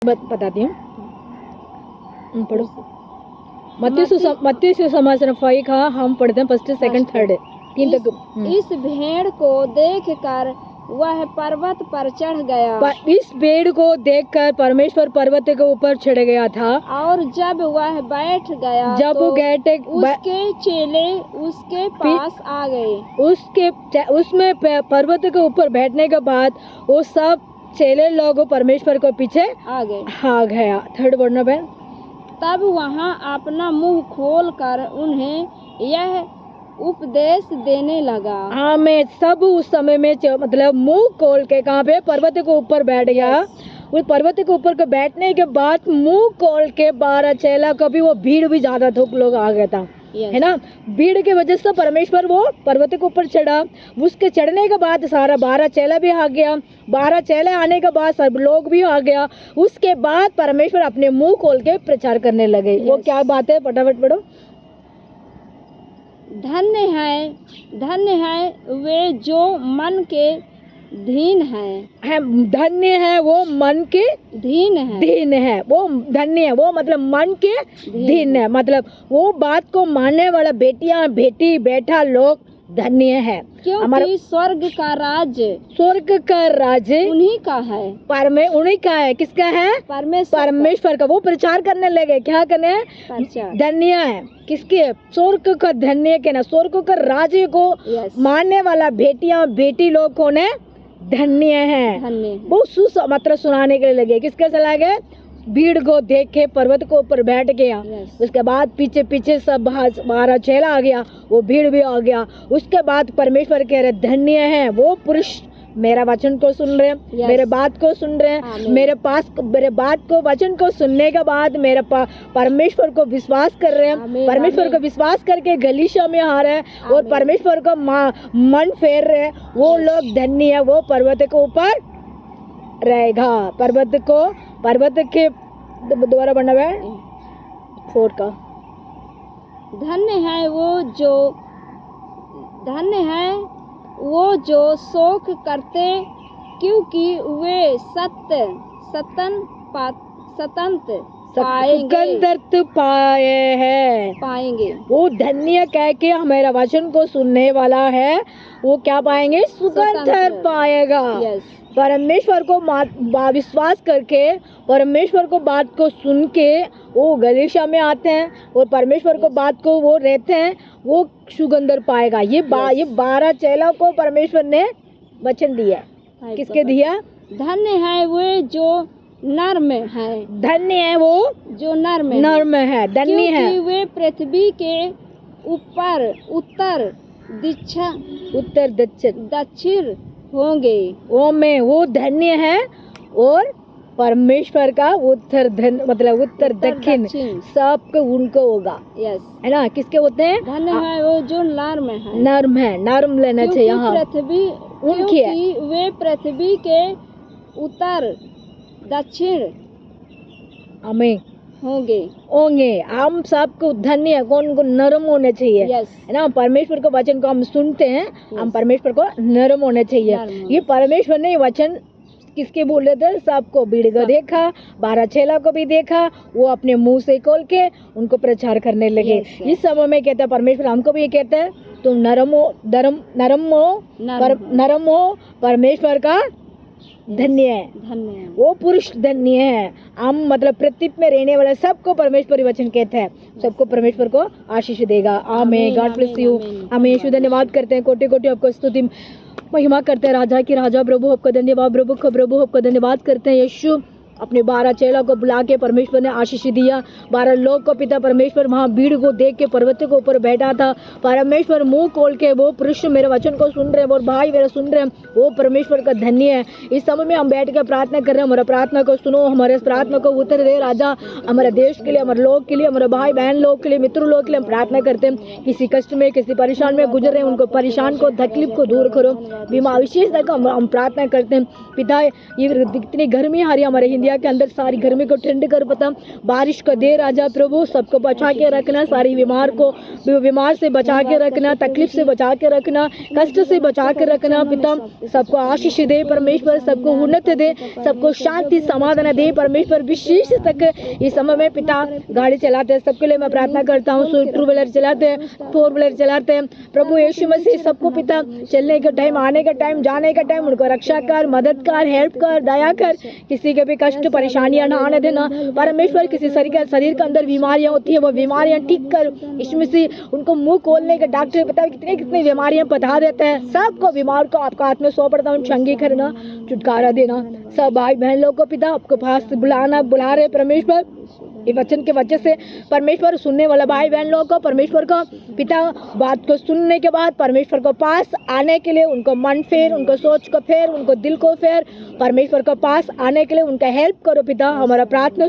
बताती हूँ, पढ़ो। मत्ती सुसमाचार 5 का हम पढ़ते हैं, फर्स्ट सेकंड थर्ड 3 तक। इस भेड़ को देखकर वह पर्वत पर चढ़ गया। इस भेड़ को देखकर परमेश्वर पर्वत के ऊपर चढ़ गया था। और जब वह बैठ गया तो उसके चेले उसके पास आ गए। उसमें पर्वत के ऊपर बैठने के बाद वो सब चेले लोग परमेश्वर को पीछे आ गया। थर्ड पढ़ना बहन। तब वहाँ अपना मुंह खोलकर उन्हें यह उपदेश देने लगा। हाँ, मैं सब उस समय में मतलब मुंह खोल के कहाँ पे पर्वत के ऊपर बैठ गया। उस पर्वत के ऊपर को बैठने के बाद मुंह खोल के 12 चेला को भी वो भीड़ भी ज्यादा थोक लोग आ गया था, है ना। भीड़ की वजह से परमेश्वर वो पर्वत के ऊपर चढ़ा। उसके चढ़ने के बाद सारा 12 चेला भी आ गया। 12 चेले आने के बाद सब लोग भी आ गया। उसके बाद परमेश्वर अपने मुंह खोल के प्रचार करने लगे। वो क्या बात है, फटाफट पढ़ो। धन्य है वे जो मन के दीन है। धन्य है वो मन के दीन है। वो धन्य है, वो मतलब मन के दीन है, मतलब वो बात को मानने वाला बेटियां बेटी बेटा लोग धन्य है। क्योंकि स्वर्ग का राज्य उन्हीं का है। उन्हीं का है। किसका है? परमेश्वर का। वो प्रचार करने लगे। क्या करने? धन्य है। किसके? स्वर्ग का धन्य के ना, स्वर्ग का राज्य को मानने वाला बेटियां बेटी लोग कौन है? धन्य है। वो मतलब सुनाने के लिए लगे। किसके चला गए? भीड़ को देख के पर्वत को ऊपर बैठ गया। उसके बाद पीछे पीछे सब 12 चेला आ गया, वो भीड़ भी आ गया। उसके बाद परमेश्वर कह रहे धन्य है वो पुरुष मेरा वचन को सुन रहे हैं, मेरे बात को सुन रहे हैं, मेरे बात को वचन को सुनने के बाद मेरे परमेश्वर को विश्वास कर रहे हैं। परमेश्वर को विश्वास करके गलीशा में आ रहे हैं और परमेश्वर को मन फेर रहे हैं। वो लोग धन्य है। वो पर्वत के ऊपर रहेगा। पर्वत के द्वारा बना हुआ है 4 का। धन्य है वो जो शोक करते, क्योंकि वे पाएंगे। वो धन्य कह के हमारा वचन को सुनने वाला है, वो क्या पाएंगे? सुगंध पाएगा। परमेश्वर को विश्वास करके, परमेश्वर को बात को सुन के वो गलीशा में आते हैं और परमेश्वर को बात को वो रहते हैं, वो सुगंध पाएगा। ये 12 चेलों को परमेश्वर ने वचन दिया। किसके दिया? धन्य है वो जो नर्म है। धन्य है वो जो नर्म है। धन्य है क्योंकि वे पृथ्वी के ऊपर उत्तर दक्षिण होंगे। वो धन्य है और परमेश्वर का उत्तर उत्तर दक्षिण सबको उनको होगा। है ना। किसके होते हैं? धन्य है वो जो नर्म लेना चाहिए। यहाँ पृथ्वी उनकी वे पृथ्वी के उत्तर दक्षिण हमें होंगे। हम सबको धन्य कौन को नरम होना चाहिए। है ना। परमेश्वर के वचन को हम सुनते हैं, हम परमेश्वर को नरम होना चाहिए। ये परमेश्वर ने वचन किसके बोले थे? सबको। भीड़ को देखा, 12 चेला को भी देखा, वो अपने मुंह से खोल के उनको प्रचार करने लगे। इस समय में कहता है परमेश्वर हमको भी ये कहता है तुम नरम हो। परमेश्वर का धन्य है। वो पुरुष धन्य है। हम मतलब पृथ्वी में रहने वाले सबको परमेश्वरी वचन कहते हैं, सबको परमेश्वर को आशीष देगा। आमीन। God bless you. हम यीशु धन्यवाद करते हैं, कोटि कोटि आपको स्तुति महिमा करते हैं। राजा की राजा प्रभु आपको धन्यवाद, प्रभु आपको धन्यवाद करते हैं। यीशु अपने 12 चेलों को बुला के परमेश्वर ने आशीष दिया। 12 लोग को पिता परमेश्वर वहाँ भीड़ को देख के पर्वत के ऊपर बैठा था। परमेश्वर मुंह खोल के वो पुरुष मेरे वचन को सुन रहे हैं और भाई मेरे सुन रहे हैं, वो परमेश्वर का धन्य है। इस समय में हम बैठ के प्रार्थना कर रहे हैं। हमारा प्रार्थना को सुनो, हमारे प्रार्थना को उत्तर दे राजा। हमारे देश के लिए, हमारे लोग के लिए, हमारे भाई बहन लोग के लिए, मित्र लोग के लिए हम प्रार्थना करते हैं। किसी कष्ट में, किसी परेशान में गुजर रहे हैं, उनको परेशान को तकलीफ को दूर करो। बीमा विशेष हम प्रार्थना करते हैं पिता। ये इतनी गर्मी आ रही है हमारे इंडिया इंडिया के अंदर सारी गर्मी को ठंड कर पिता, बारिश को दे राजा प्रभु, सबको बचा के रखना, सारी बीमार से बचा के रखना, तकलीफ से बचा के रखना, कष्ट से बचा के रखना पिता, सबको आशीष दे परमेश्वर, सबको उन्नति दे, सबको शांति समाधान दे परमेश्वर। विशेष तक इस समय में पिता गाड़ी चलाते हैं सबके लिए मैं प्रार्थना करता हूँ, टू व्हीलर चलाते हैं, फोर व्हीलर चलाते हैं, प्रभु यीशु मसीह सबको पिता चलने का टाइम, आने का टाइम, जाने का टाइम, उनको रक्षा कर, मदद कर, हेल्प कर, दया कर, किसी के भी कष्ट परेशानियां ना आने देना परमेश्वर। किसी शरीर के अंदर बीमारियां होती है वो बीमारियां ठीक कर यीशु मसीह, उनको मुंह खोलने का डॉक्टर पता है कितनी बीमारियां बता देते हैं, सबको बीमार को आपका हाथ में सौंप पड़ता हूँ, चंगी करना, छुटकारा देना। सब भाई बहन लोग को पिता आपको पास बुला रहे परमेश्वर, ये वचन के वजह से परमेश्वर सुनने वाला भाई बहन लोगों को परमेश्वर को पिता बात को सुनने के बाद परमेश्वर को पास आने के लिए उनको मन फेर, उनको सोच को फेर, उनको दिल को फेर, परमेश्वर को पास आने के लिए उनका हेल्प करो पिता। हमारा प्रार्थना